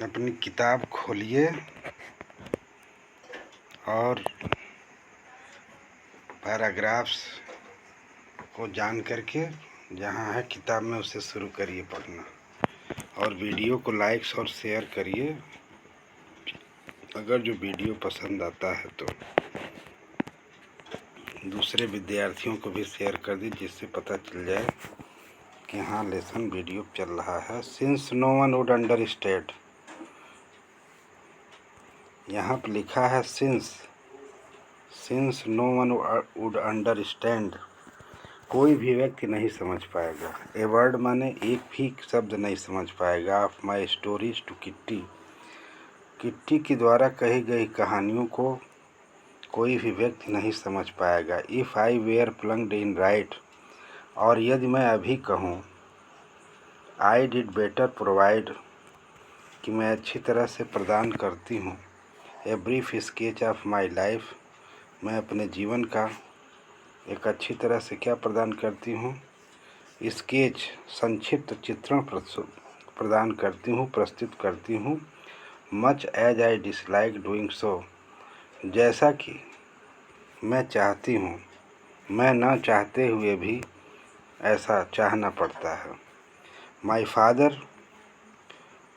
अपनी किताब खोलिए और पैराग्राफ्स को जान करके जहाँ है किताब में उसे शुरू करिए पढ़ना, और वीडियो को लाइक्स और शेयर करिए अगर जो वीडियो पसंद आता है तो दूसरे विद्यार्थियों को भी शेयर कर दी, जिससे पता चल जाए कि हाँ लेसन वीडियो चल रहा है। Since no one would understand, यहाँ पर लिखा है since no one would understand, कोई भी व्यक्ति नहीं समझ पाएगा। ए वर्ड माने एक भी शब्द नहीं समझ पाएगा। Of my stories to Kitty, Kitty के द्वारा कही गई कहानियों को कोई भी व्यक्ति नहीं समझ पाएगा। If I were plunged in right, और यदि मैं अभी कहूँ आई डिड बेटर प्रोवाइड, कि मैं अच्छी तरह से प्रदान करती हूँ। A brief sketch of my life, मैं अपने जीवन का एक अच्छी तरह से क्या प्रदान करती हूँ, स्केच संक्षिप्त चित्रण प्रदान करती हूँ, प्रस्तुत करती हूँ। Much as I dislike doing so, जैसा कि मैं चाहती हूँ, मैं न चाहते हुए भी ऐसा चाहना पड़ता है। माई फादर,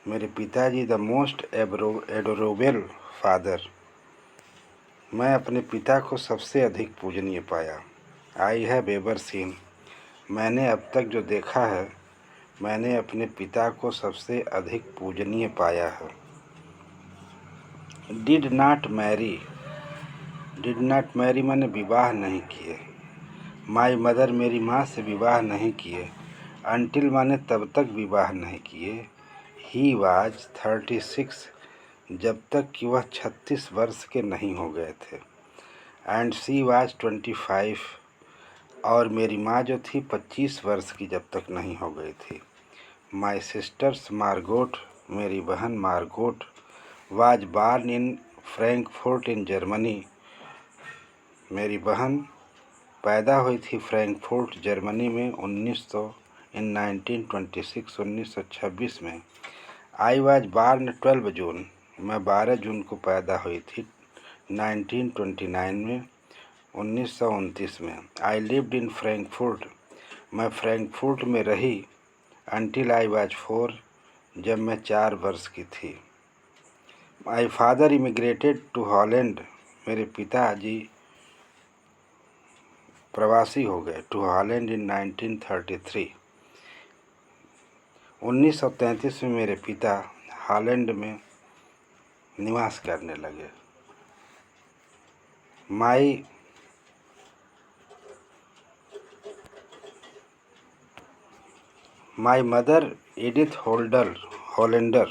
मेरे पिताजी, द मोस्ट एडोरेबल फादर, मैं अपने पिता को सबसे अधिक पूजनीय पाया। आई हैव एवर सीन, मैंने अब तक जो देखा है, मैंने अपने पिता को सबसे अधिक पूजनीय पाया है। डिड नॉट मैरी मैंने विवाह नहीं किए। माई मदर, मेरी माँ से विवाह नहीं किए। अनटिल माने तब तक विवाह नहीं किए। ही वाज 36, जब तक कि वह 36 वर्ष के नहीं हो गए थे। एंड शी वाज 25, और मेरी माँ जो थी 25 वर्ष की जब तक नहीं हो गई थी। माई सिस्टर्स मार्गोट, मेरी बहन मार्गोट, वाज बार्न इन फ्रैंकफर्ट इन जर्मनी, मेरी बहन पैदा हुई थी फ्रैंकफर्ट जर्मनी में 1926 में। आई वाज बार्न 12 जून, मैं 12 जून को पैदा हुई थी 1929 में। आई लिव्ड इन फ्रैंकफर्ट, मैं फ्रैंकफर्ट में रही अनटिल आई वाज 4, जब मैं 4 वर्ष की थी। My father immigrated to Holland, मेरे पिताजी प्रवासी हो गए टू हॉलैंड इन 1933। 1933 में मेरे पिता हॉलैंड में निवास करने लगे। माई मदर एडिथ होलेंडर,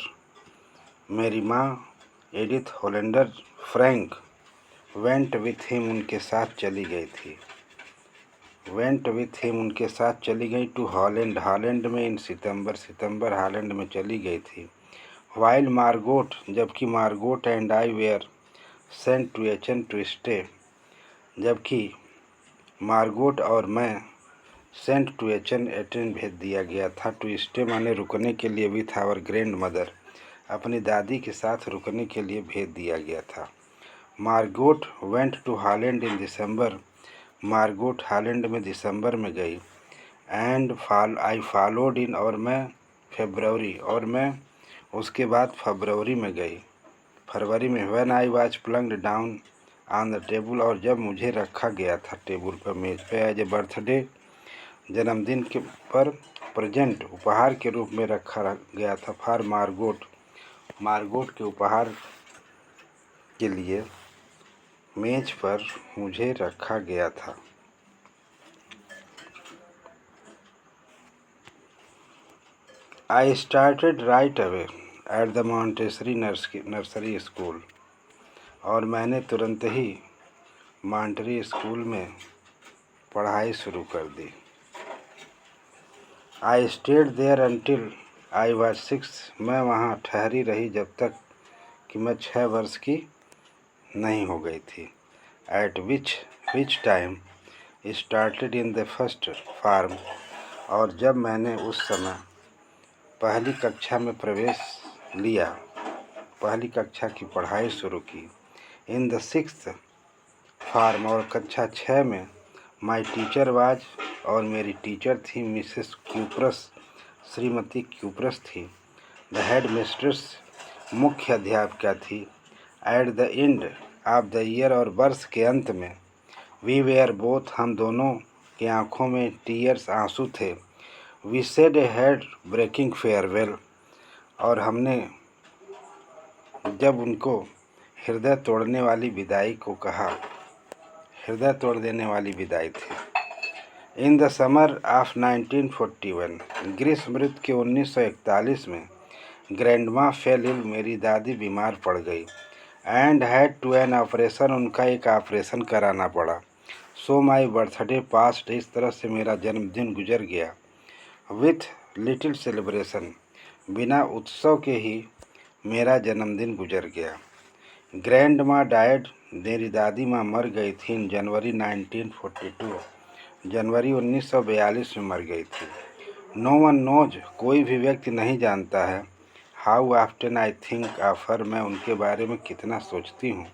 मेरी माँ Edith Hollander Frank went with him, उनके साथ चली गई थी। उनके साथ चली गई टू हॉलैंड में इन सितंबर हॉलैंड में चली गई थी। वाइल मार्गोट, जबकि Margot and I were sent to Aachen to stay, जबकि मार्गोट और मैं सेंट टू एचन भेज दिया गया था। टू स्टे माने रुकने के लिए, विथ आवर ग्रैंड मदर, अपनी दादी के साथ रुकने के लिए भेज दिया गया था। Margot went to Holland in December, Margot Holland में दिसंबर में गई। एंड आई फॉलोड इन, और मैं फरवरी, और मैं उसके बाद फरवरी में गई। When I was plunged down on the table, और जब मुझे रखा गया था टेबल पर, मेज पे, एज ए बर्थडे, जन्मदिन के पर प्रेजेंट, उपहार के रूप में रखा गया था। फॉर मार्गोट के उपहार के लिए मेज पर मुझे रखा गया था। I started right away at the Montessori nursery school, और मैंने तुरंत ही मॉन्टेसरी स्कूल में पढ़ाई शुरू कर दी। I stayed there until I was 6, मैं वहाँ ठहरी रही जब तक कि मैं 6 वर्ष की नहीं हो गई थी। At which time started in the first form, और जब मैंने उस समय पहली कक्षा में प्रवेश लिया। पहली कक्षा की पढ़ाई शुरू की। इन द 6th फॉर्म और कक्षा 6 में माई टीचर वाज और मेरी टीचर थी मिसेस क्यूप्रस, श्रीमती क्यूप्रस थी। द हेड मिस्ट्रेस मुख्य अध्यापिका थी। At the end of the year और वर्ष के अंत में वी वेयर बोथ हम दोनों की आंखों में टीयर्स आंसू थे। We said a heartbreaking farewell और हमने जब उनको हृदय तोड़ने वाली विदाई को कहा, हृदय तोड़ देने वाली विदाई थी। इन द समर ऑफ 1941 ग्रीष्म ऋतु के 1941 में ग्रैंडमा फेल इल, मेरी दादी बीमार पड़ गई। And had to an operation, उनका एक ऑपरेशन कराना पड़ा। सो माई बर्थडे पास्ट, इस तरह से मेरा जन्मदिन गुजर गया। विथ लिटिल सेलिब्रेशन, बिना उत्सव के ही मेरा जन्मदिन गुजर गया। ग्रैंड माँ डाइड, मेरी दादी माँ मर गई थी। इन जनवरी 1942, जनवरी 1942 में मर गई थी। नो वन नोज, कोई भी व्यक्ति नहीं जानता है। How often I think of her, मैं उनके बारे में कितना सोचती हूँ।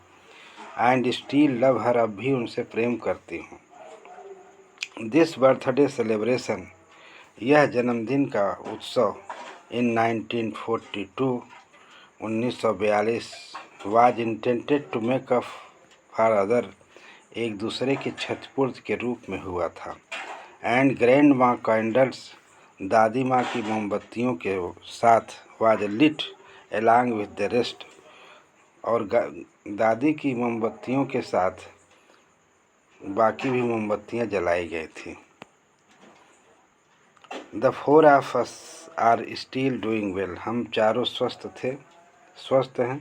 एंड स्टिल लव हर, अब भी उनसे प्रेम करती हूँ। दिस बर्थडे सेलिब्रेशन, यह जन्मदिन का उत्सव in 1942, 1942 was intended to make up for other, एक दूसरे के क्षतिपूर्ति के रूप में हुआ था। एंड ग्रैंड माँ कैंडल्स, दादी माँ की मोमबत्तियों के साथ was lit along with the rest, और दादी की मोमबत्तियों के साथ बाकी भी मोमबत्तियाँ जलाई गई थी। The 4 of us are still doing well, हम चारों स्वस्थ हैं।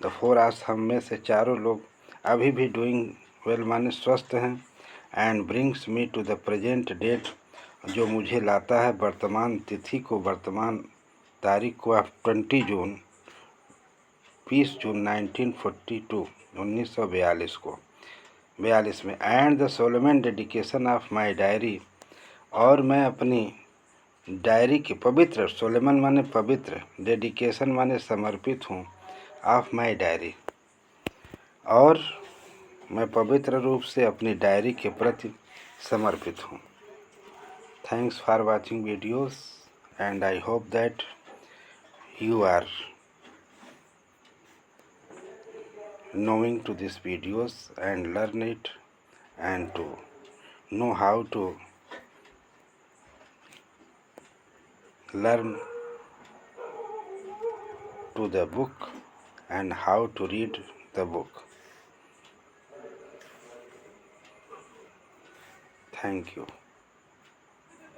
द 4 ऑफ, हम में से चारों लोग अभी भी डूइंग वेल माने स्वस्थ हैं। And brings me to the present date, जो मुझे लाता है वर्तमान तिथि को, वर्तमान तारीख को, 20 जून 20 जून 1942, 1942 को, 42 में। And the Solomon dedication of my diary, और मैं अपनी डायरी के पवित्र, सोलेमन माने पवित्र, डेडिकेशन माने समर्पित हूँ, ऑफ माई डायरी, और मैं पवित्र रूप से अपनी डायरी के प्रति समर्पित हूँ। Thanks for watching videos and I hope that you are knowing to these videos and learn it and to know how to learn to the book and how to read the book. Thank you.